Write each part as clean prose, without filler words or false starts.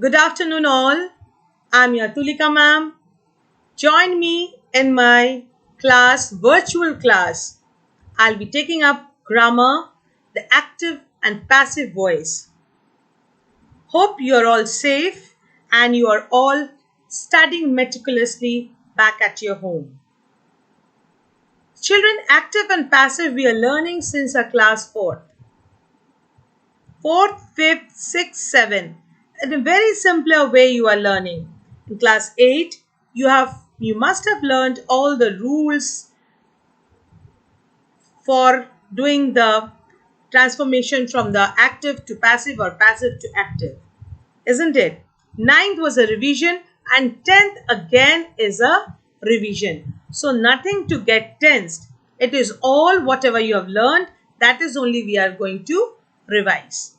Good afternoon, all. I'm your Tulika ma'am. Join me in my virtual class. I'll be taking up grammar, the active and passive voice. Hope you're all safe and you are all studying meticulously back at your home. Children, active and passive, we are learning since our class 4th. 4th, 5th, 6th, 7th. In a very simpler way you are learning. In class 8, you must have learned all the rules for doing the transformation from the active to passive or passive to active. Isn't it? 9th was a revision and 10th again is a revision. So nothing to get tensed. It is all whatever you have learned, that is only we are going to revise.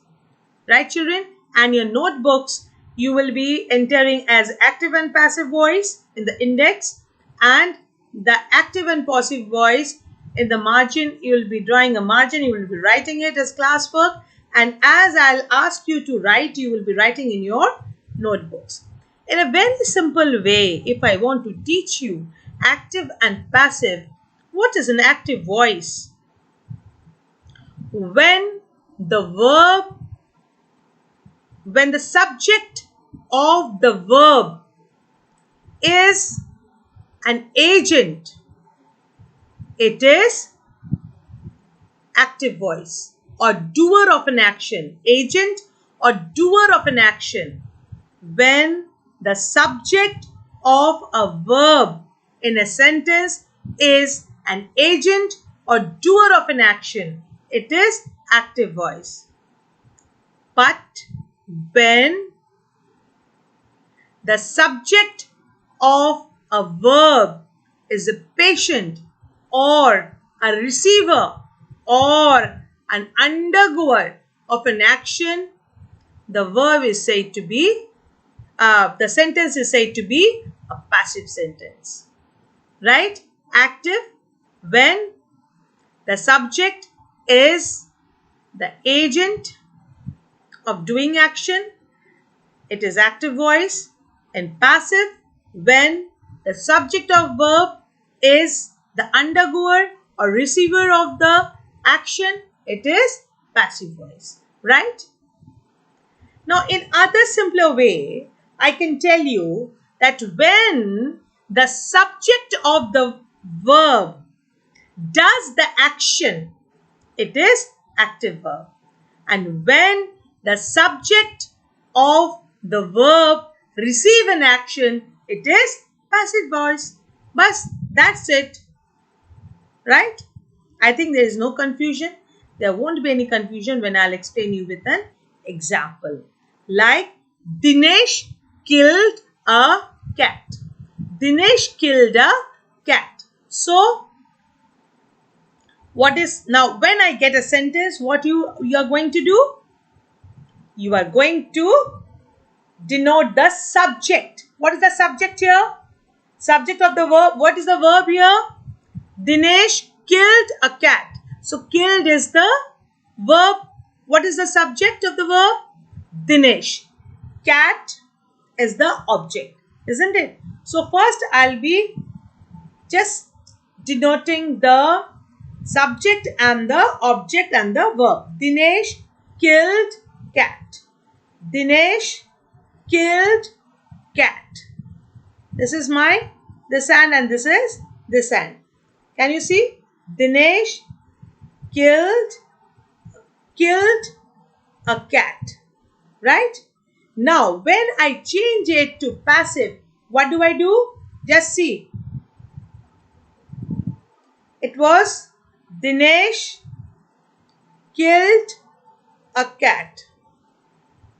Right, children? And your notebooks, you will be entering as active and passive voice in the index, and the active and passive voice in the margin. You will be drawing a margin, you will be writing it as classwork, and as I'll ask you to write, you will be writing in your notebooks. In a very simple way, if I want to teach you active and passive, what is an active voice? When the subject of the verb is an agent, it is active voice, or doer of an action, agent or doer of an action. When the subject of a verb in a sentence is an agent or doer of an action, it is active voice. But when the subject of a verb is a patient or a receiver or an undergoer of an action, the sentence is said to be a passive sentence. Right? Active when the subject is the agent of doing action, it is active voice. And passive when the subject of verb is the undergoer or receiver of the action, it is passive voice. Right? Now, in other simpler way, I can tell you that when the subject of the verb does the action, it is active verb. And when the subject of the verb receive an action, it is passive voice. But that's it. Right? I think there is no confusion. There won't be any confusion when I'll explain you with an example. Like Dinesh killed a cat. Dinesh killed a cat. So, what is now when I get a sentence, what you are going to do? You are going to denote the subject. What is the subject here? Subject of the verb. What is the verb here? Dinesh killed a cat. So killed is the verb. What is the subject of the verb? Dinesh. Cat is the object, isn't it? So first I'll be just denoting the subject and the object and the verb. Dinesh killed cat. Dinesh killed cat. This is this hand and this is this hand. Can you see? Dinesh killed a cat. Right? Now, when I change it to passive, what do? Just see. It was Dinesh killed a cat.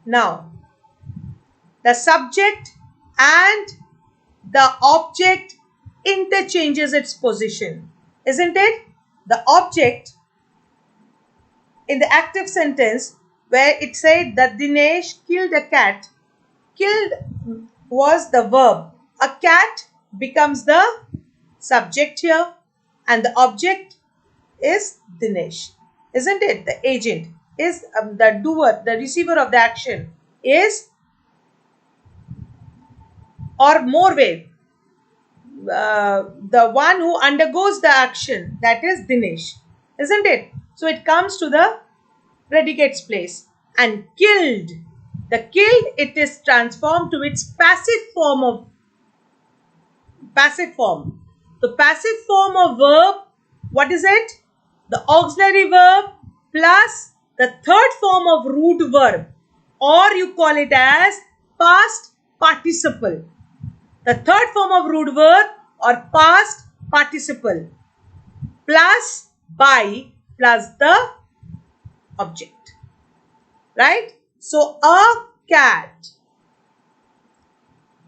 Now, the subject and the object interchanges its position, isn't it? The object in the active sentence where it said that Dinesh killed a cat, killed was the verb. A cat becomes the subject here and the object is Dinesh, isn't it? The agent is the doer, the receiver of the action is or more way, the one who undergoes the action, that is Dinesh, isn't it? So it comes to the predicate's place. And killed, the killed, it is transformed to its passive form. The passive form of verb, what is it? The auxiliary verb plus the third form of root verb, or you call it as past participle. The third form of root verb or past participle plus by plus the object, right? So a cat.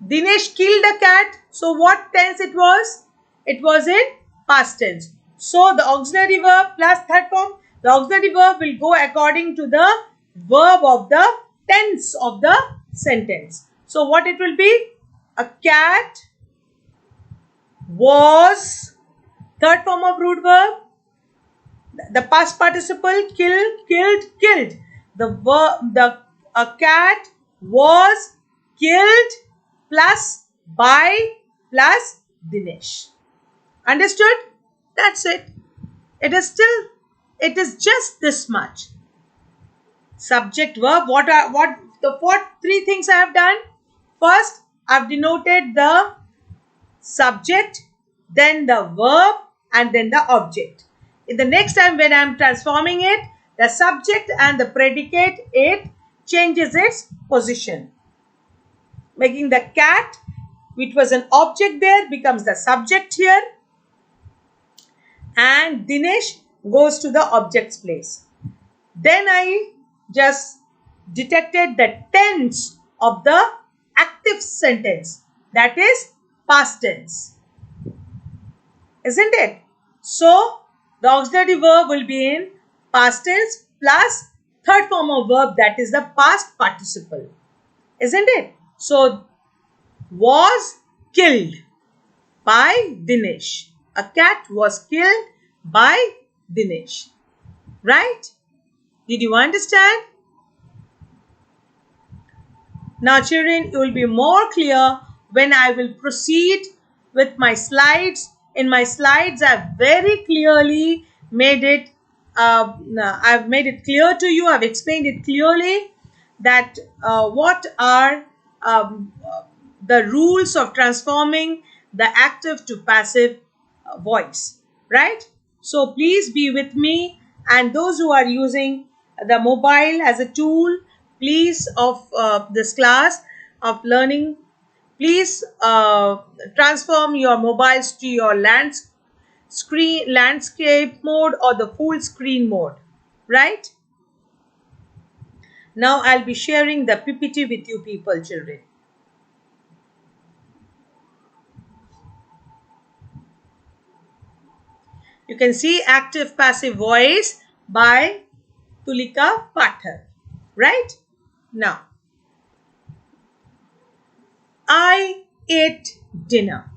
Dinesh killed a cat. So what tense it was? It was in past tense. So the auxiliary verb plus third form, the auxiliary verb will go according to the verb of the tense of the sentence. So what it will be? A cat was, third form of root verb, the past participle, killed. A cat was killed plus by plus Dinesh. Understood? That's it. It is just this much. Subject, verb. What three things I have done? First, I've denoted the subject, then the verb, and then the object. In the next time when I am transforming it, the subject and the predicate, it changes its position, making the cat, which was an object there, becomes the subject here, and Dinesh goes to the object's place. Then I just detected the tense of the active sentence, that is past tense, isn't it? So the auxiliary verb will be in past tense plus third form of verb, that is the past participle, isn't it? So was killed by Dinesh. A cat was killed by Dinesh. Right? Did you understand? Now children, you will be more clear when I will proceed with my slides. In my slides, I have very clearly made it, I've made it clear to you, I've explained it clearly that what are the rules of transforming the active to passive voice, right? So please be with me, and those who are using the mobile as a tool, please, of this class of learning, please transform your mobiles to your landscape mode or the full screen mode, right? Now I'll be sharing the PPT with you people, children. You can see active passive voice by Tulika Pathak, right? Now, I ate dinner.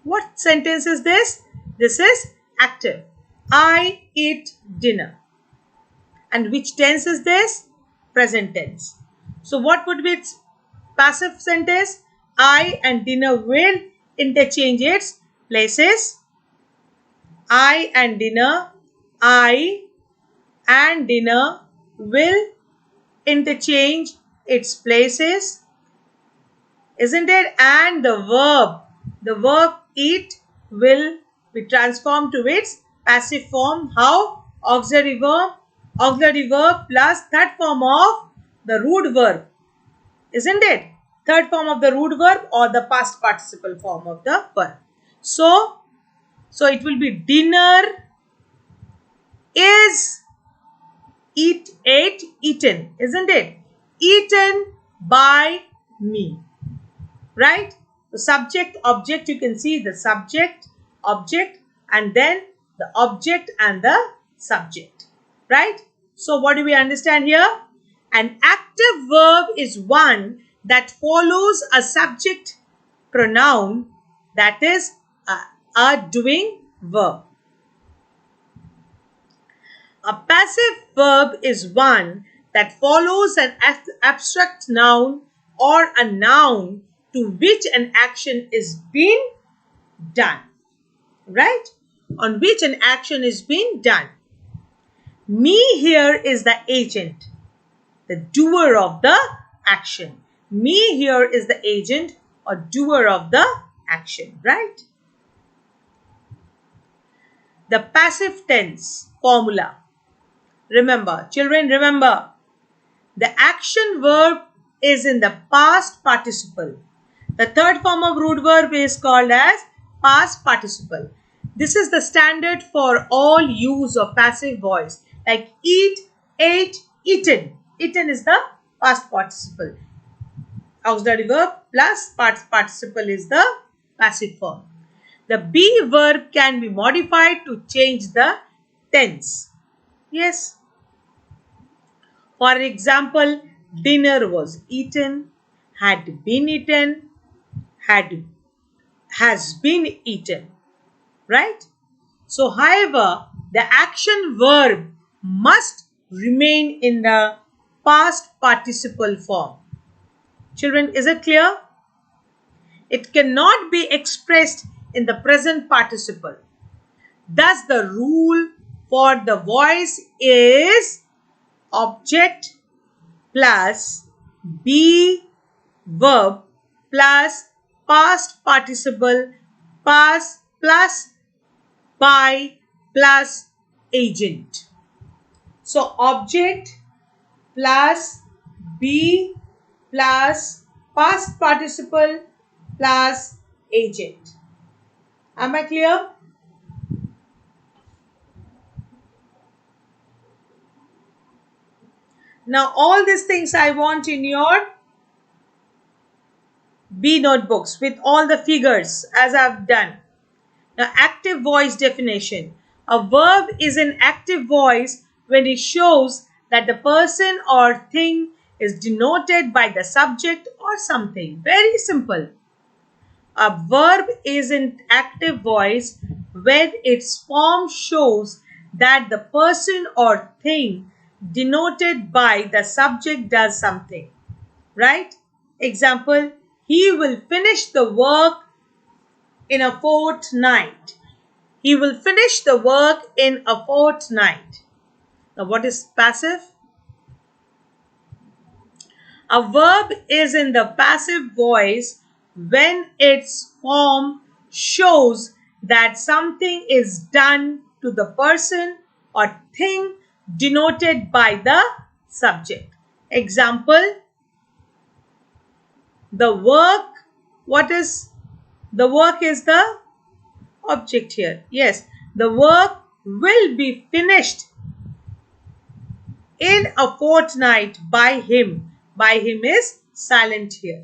What sentence is this? This is active. I ate dinner. And which tense is this? Present tense. So what would be its passive sentence? I and dinner will interchange its places. I and dinner will interchange its places, isn't it? And the verb eat will be transformed to its passive form. How? Auxiliary verb plus third form of the root verb, isn't it? Third form of the root verb or the past participle form of the verb. So it will be dinner is eaten, isn't it? Eaten by me, right? The subject, object, you can see the subject, object, and then the object and the subject, right? So what do we understand here? An active verb is one that follows a subject pronoun, that is a doing verb. A passive verb is one that follows an abstract noun or a noun to which an action is being done. Right? On which an action is being done. Me here is the agent, the doer of the action. Me here is the agent or doer of the action, right? The passive tense formula. Remember, children, remember, the action verb is in the past participle. The third form of root verb is called as past participle. This is the standard for all use of passive voice, like eat, ate, eaten. Eaten is the past participle. Auxiliary verb plus past participle is the passive form. The be verb can be modified to change the tense. Yes. For example, dinner was eaten, had been eaten, has been eaten. Right? So, however, the action verb must remain in the past participle form. Children, is it clear? It cannot be expressed in the present participle. Thus, the rule for the voice is object plus be verb plus past participle plus by plus agent. So, object plus be plus past participle plus agent. Am I clear? Now, all these things I want in your B notebooks with all the figures as I've done. Now, active voice definition. A verb is an active voice when it shows that the person or thing is denoted by the subject or something. Very simple. A verb is an active voice when its form shows that the person or thing denoted by the subject does something. Right? Example, he will finish the work in a fortnight. He will finish the work in a fortnight. Now, what is passive? A verb is in the passive voice when its form shows that something is done to the person or thing denoted by the subject. Example, the work, what is the work is the object here. Yes, the work will be finished in a fortnight by him. By him is silent here.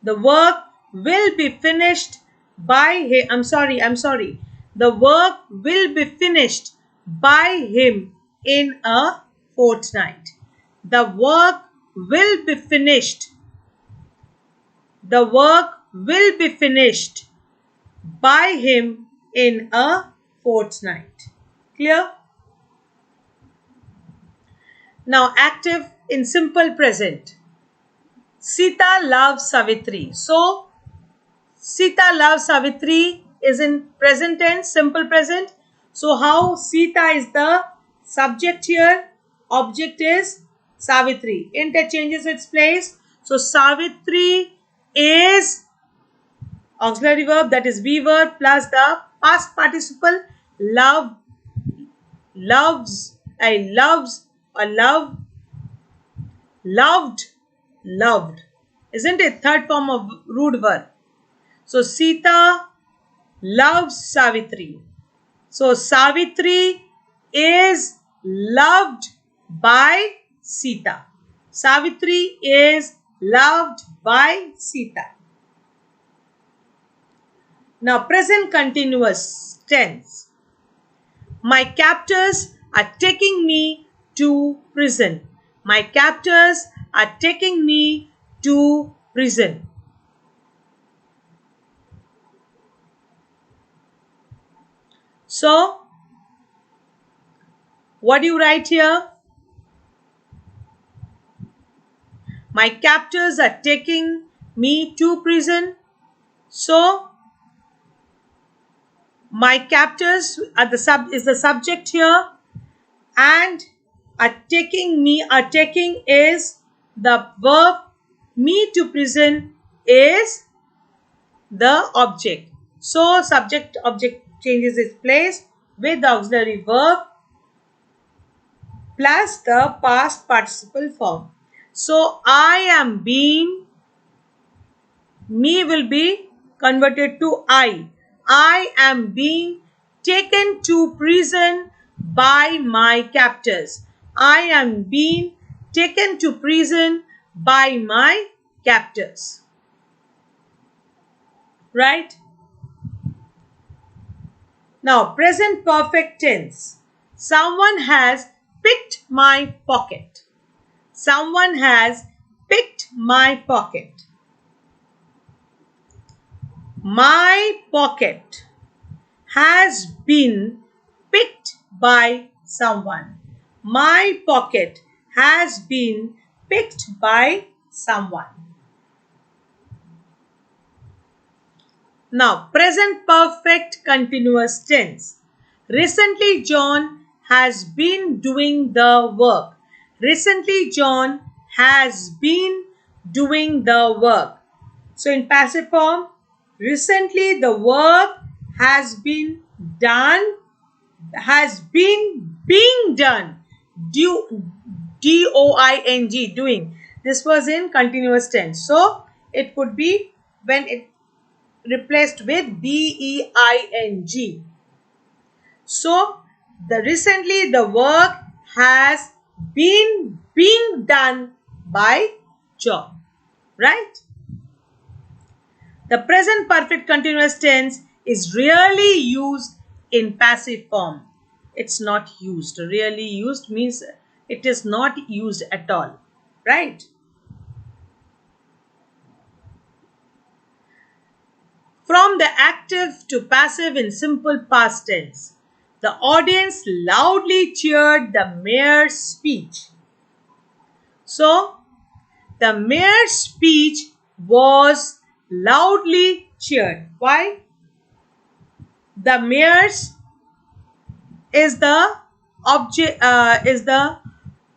The work will be finished by him. I'm sorry. The work will be finished by him in a fortnight. The work will be finished. The work will be finished by him in a fortnight. Clear? Now, active in simple present. Sita loves Savitri. So, Sita loves Savitri is in present tense, simple present. So, how Sita is the subject here, object is Savitri. Interchanges its place. So, Savitri is auxiliary verb, that is be verb plus the past participle love, loves, loves, or love, loved, loved. Isn't it? Third form of root verb. So, Sita loves Savitri. So, Savitri is loved by Sita. Savitri is loved by Sita. Now, present continuous tense. My captors are taking me to prison. My captors are taking me to prison. So, what do you write here? My captors are taking me to prison. So my captors are the subject here, and taking is the verb. Me to prison is the object. So subject object changes its place with the auxiliary verb plus the past participle form. So I am being, me will be converted to I. I am being taken to prison by my captors. I am being taken to prison by my captors. Right? Now, present perfect tense. Someone has picked my pocket. Someone has picked my pocket. My pocket has been picked by someone. My pocket has been picked by someone. Now, present perfect continuous tense. Recently, John has been doing the work. Recently, John has been doing the work. So, in passive form, recently the work has been done, has been being done. D-O-I-N-G, doing. This was in continuous tense. So, it could be when it replaced with B-E-I-N-G. So, recently the work has been being done by John. Right? The present perfect continuous tense is rarely used in passive form. It's not used. Rarely used means it is not used at all. Right? From the active to passive in simple past tense. The audience loudly cheered the mayor's speech. So, the mayor's speech was loudly cheered. Why? The mayor's is the object, is the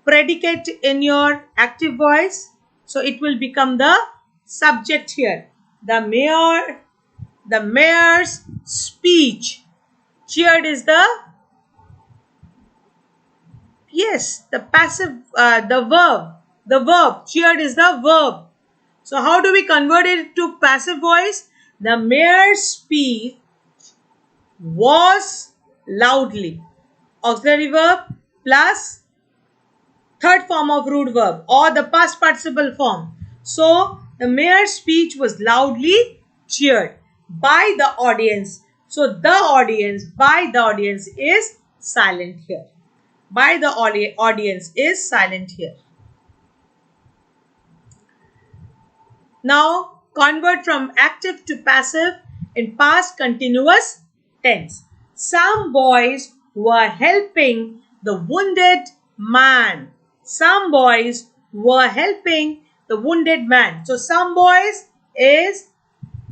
predicate in your active voice. So, it will become the subject here. The mayor's speech. Cheered is the, yes, the passive, the verb. Cheered is the verb. So how do we convert it to passive voice? The mayor's speech was loudly. Auxiliary verb plus third form of root verb or the past participle form. So the mayor's speech was loudly cheered by the audience. So the audience, by the audience is silent here. By the audience is silent here. Now convert from active to passive in past continuous tense. Some boys were helping the wounded man. Some boys were helping the wounded man. So some boys is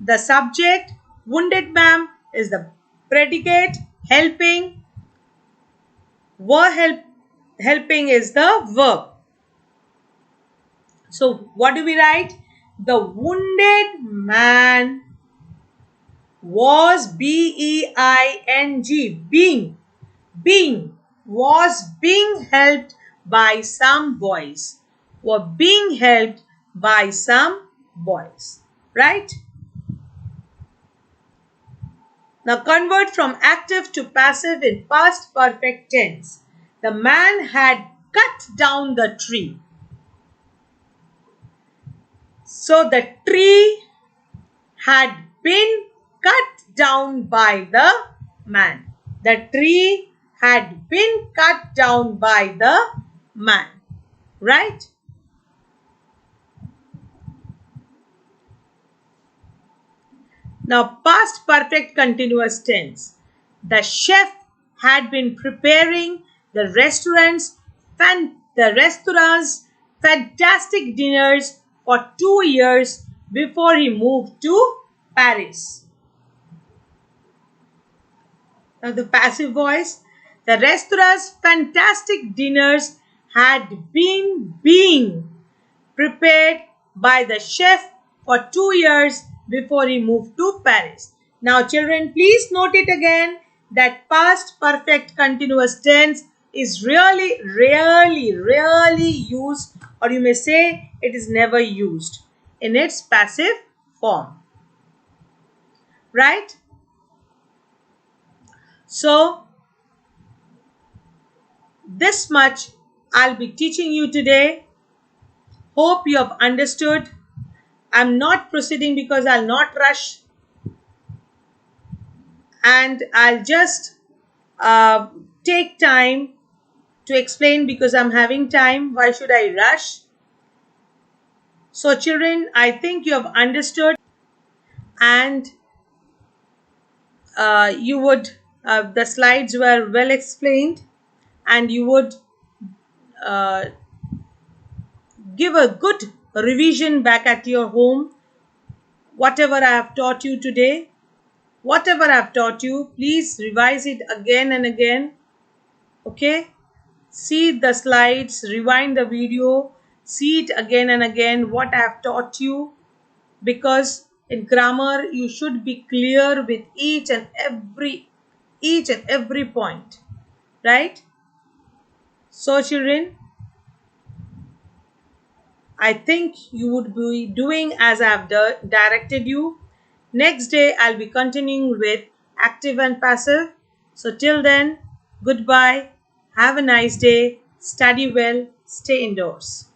the subject, wounded man is the predicate, helping, helping is the verb. So what do we write? The wounded man was B-E-I-N-G, being was being helped by some boys, were being helped by some boys, right? Now convert from active to passive in past perfect tense. The man had cut down the tree. So the tree had been cut down by the man. The tree had been cut down by the man. Right? Now past perfect continuous tense. The chef had been preparing the restaurant's fantastic dinners for 2 years before he moved to Paris. Now the passive voice. The restaurant's fantastic dinners had been being prepared by the chef for 2 years before he moved to Paris. Now children, please note it again that past perfect continuous tense is rarely used, or you may say it is never used in its passive form. Right? So, this much I'll be teaching you today. Hope you have understood. I'm not proceeding because I'll not rush, and I'll just take time to explain because I'm having time. Why should I rush? So children, I think you have understood, and you would the slides were well explained, and you would uh, give a good revision back at your home. Whatever I have taught you today, whatever I have taught you, please revise it again and again. Okay? See the slides, rewind the video, see it again and again what I have taught you, because in grammar you should be clear with each and every point, right? So children, I think you would be doing as I have directed you. Next day I'll be continuing with active and passive. So till then, goodbye. Have a nice day. Study well. Stay indoors.